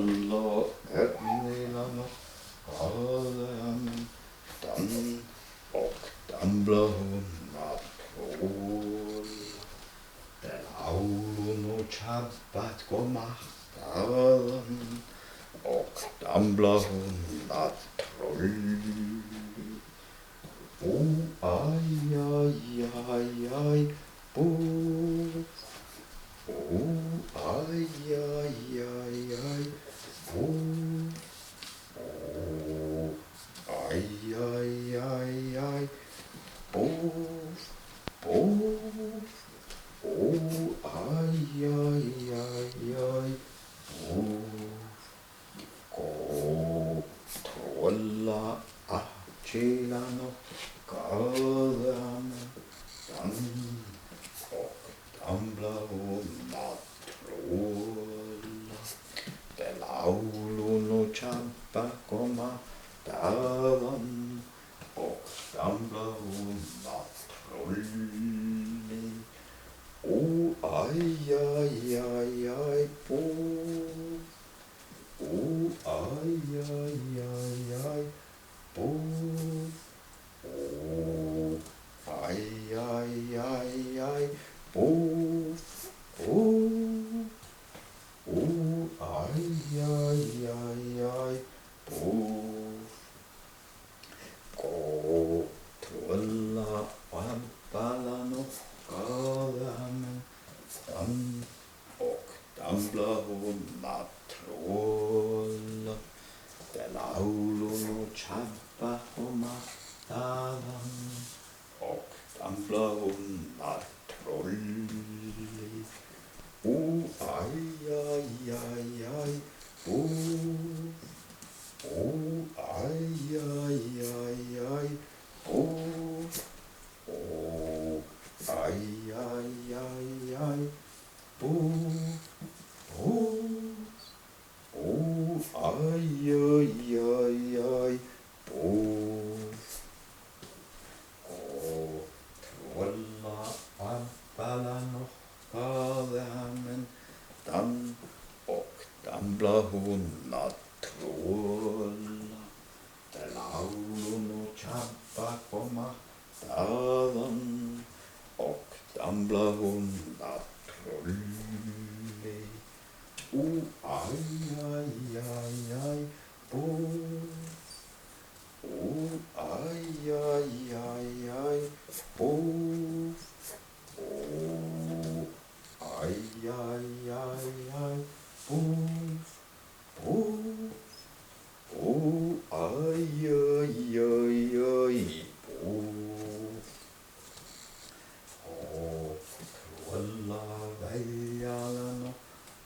alla änglarna dan och damblahunna troll. Den laulun och tjabbat komahtavan och damblahunna troll. Aj, aj, aj, aj, puff. Aj, aj, aj, aj, puff. Aj, aj, aj, aj, puff, puff. Aj, aj, aj, aj, puff. Gå trolla chillan och kadan och damla och matrolla. Det laulun och tjabba komma dadan och damla och matrolli. Aj, aj, aj, aj, puff. Aj, aj, aj, aj, puff. Aj, aj, aj, aj, puff, puff. Aj, aj, aj, aj, puff. Gå trolla vampallan och galamen och damla hon matrolla. Det laulun och tjabba och mattavan och damla hon matrolli. Aj, aj, aj, aj, puff. Aj, aj, aj, aj, puff. Aj, aj, aj, aj, puff. Aj, aj, aj, aj, puff. Trolla vampallan och galamen och damla hunna trolla. Det laulun och tjabba komma dadan och damla hunna trolli. Aj, aj, aj, aj, puff. Aj, aj, aj, aj, puff. Aj, aj, aj, aj, puff. Aj, aj, aj, aj, puff. Trolla väljarna och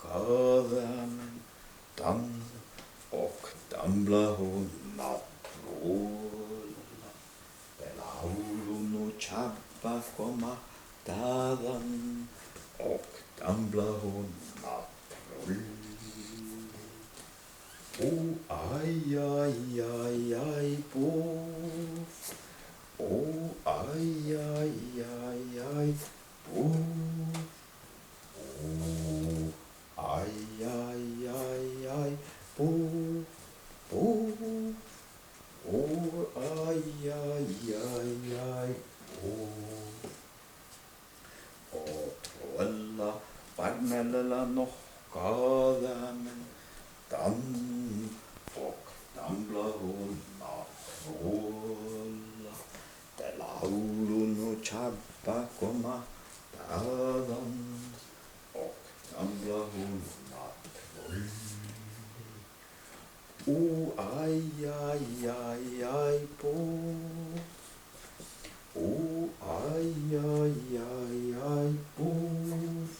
galamen och damla hunna trolla. Det laulun och tjabba komma dadan och damla hunna trolli. Aj, aj, aj, aj, puff. Aj, aj, aj, aj, puff. Aj, aj, aj, aj, puff. Aj, aj, aj, aj, puff. Och trolla varmella nohkadamen och damla hunna trolla. Det laulun och tjabba komma dadan och damla hunna trolli. Aj, aj, aj, aj, puff. Aj, aj, aj, aj, puff.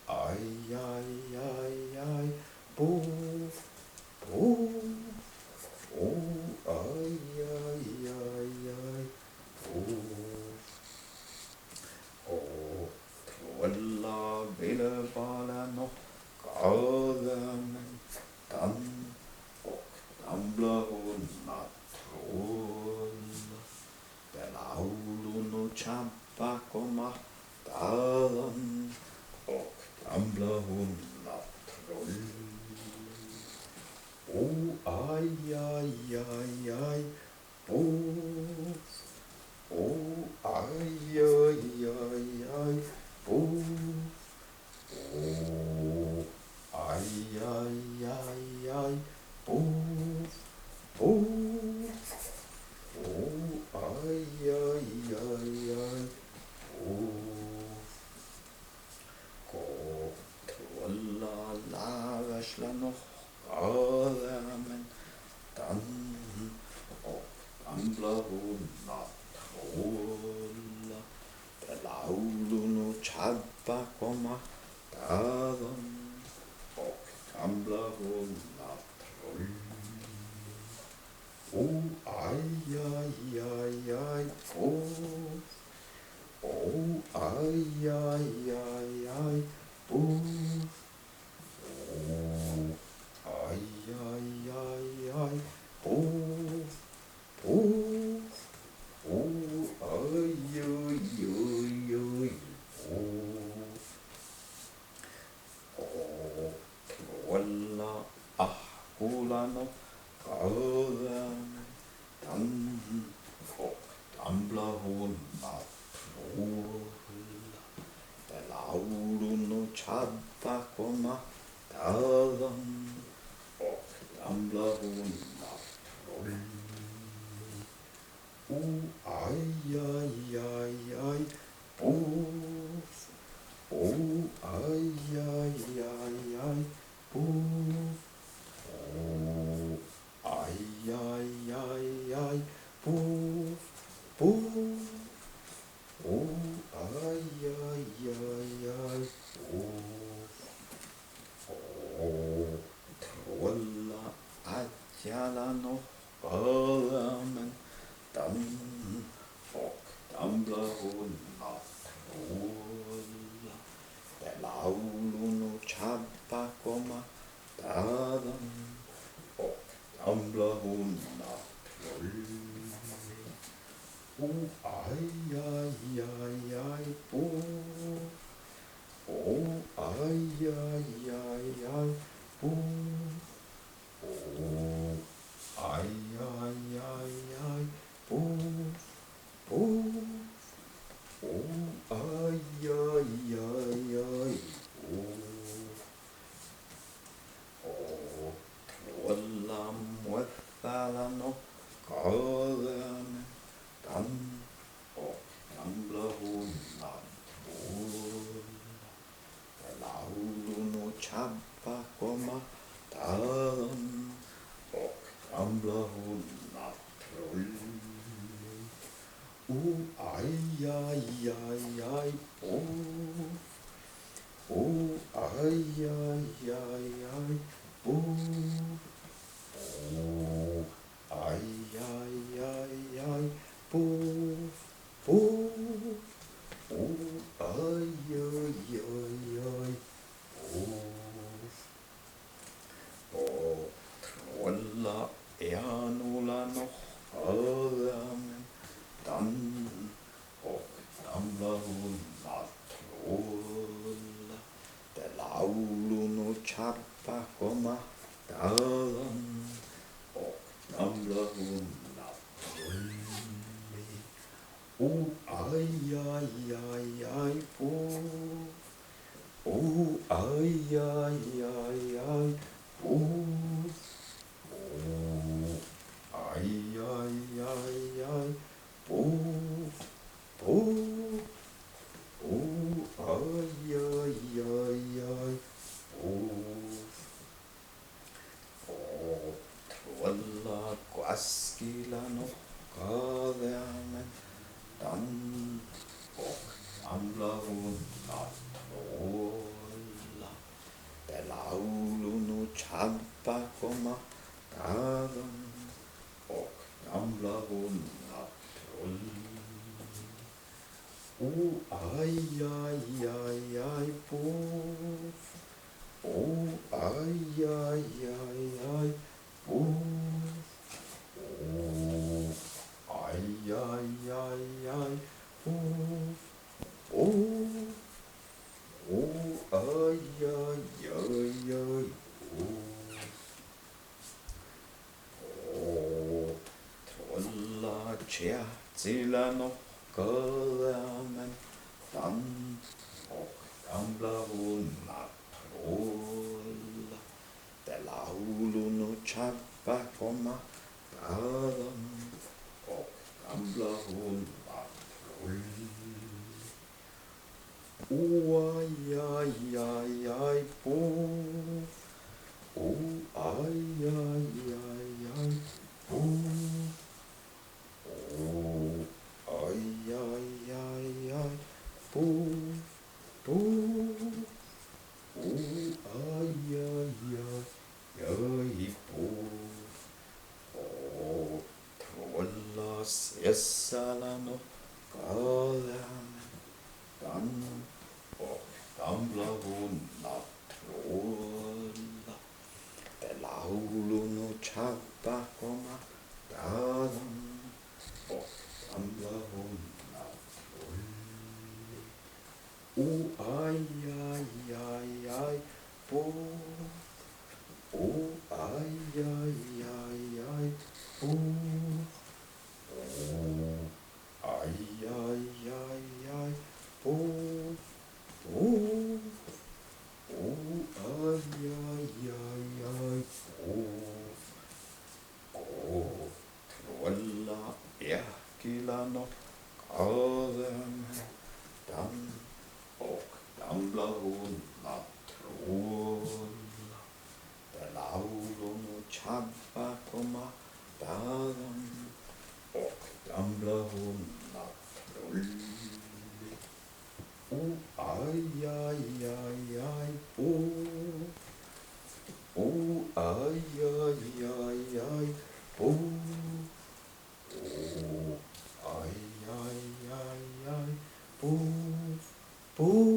Aj, aj, aj, aj, puff. Aj, aj, aj, aj, puff. Trolla villebalen och galamen och damla hunna trolla. Det laulun och tjabba komma dadan och damla hunna troll. troll. Oh, ai, ai, ai, ai, poof. Oh, ai, ai, ai, ai, poof. Oh, ai, ai, ai, ai, poof, poof. Oh, ai, ai, ai, ai, poof. Trolla lavasla noch ramen dan och gamla hona trolla der laulun og tjabba koma daðan og gamla hona troll. Ó, ai, ai, ai, ai, ó. Ó, ai, ai, ai, ai, ó. Ó, ai, ai, ai, ai, ó. Ó, ó, ai, ai, ai, ai, ó. Ó, trolla ahkulan og græðan dan og gamla hona trolla der laulun og tjabba koma daðan og gamla hona troll. Ó, ai, ai, ai, ai, poof. Ó, ai, ai, ai, ai, poof. Ó, ai, ai, ai, ai, poof, poof. Ó, ai, ai, ai, ai, poof. Ó, trolla atjalan og ramen dan og gamla hona trolla der laulun og tjabba koma daðan og gamla hona troll. Ó, ai, ai, ai, ai, poof. Ó, ai, ai, ai, ai, poof. Ó, ai, ai, ai, ai, poof, poof. Ó, ai, ai, ai, ai, poof. Ó, trolla mueðalan og græðan dan og gamla hona trolla der laulun og tjabba koma daðan og gamla hona troll. Ó, ai, ai, ai, ai, poof. Ó, ai, ai, ai, ai, poof. Ó, ai, ai, ai, ai, poof, poof. Ó, ai, ai, ai, ai, poof. Ó, trolla ernulan og ramen dan og gamla hona trolla der laulun og tjabba koma daðan og gamla hona trolli. Ó, ai, ai, ai, ai, poof. Ó, ai, ai, ai, ai, poof. Ó, ai, ai, ai, ai, poof, poof. Ó, ai, ai, ai, ai, poof. Ó, trolla gvaskilan og græðan dan og gamla hona trolla der laulun og tjabba koma daðan og gamla hona troll. Ó, ai, ai, ai, ai, poof. Ó, ai, ai, ai, ai, poof. Ó, ai, ai, ai, ai, poof. Ó, ó, ai, ai, ai, ai, sillä nohkaleamen tan och gamla hunnar rulla. Det laulun och tjabba komma päran och gamla hunnar rulla. Aj, aj, aj, aj, po. Aj, aj, aj, aj, po. Aj, aj, aj, aj, po. Aj, aj, aj, aj, po. Trollas Essalan och Galen Dan och gamla hunnar trolla. Det laulun och tjabba komma dagen och gamla hunnar trolla. Aj, aj, aj, aj, po. Aj, aj, aj, aj, po. Aj, aj, aj, aj, po. Aj, aj, aj, aj, po. Trolla Erkilan och Karen Dan och gamla hunnar trolla. Det laulun och tjabba komma dagen och gamla hunnar trolla. Aj, aj, aj, aj, po. Aj, aj, aj, aj, po. Aj, aj, aj, aj, po.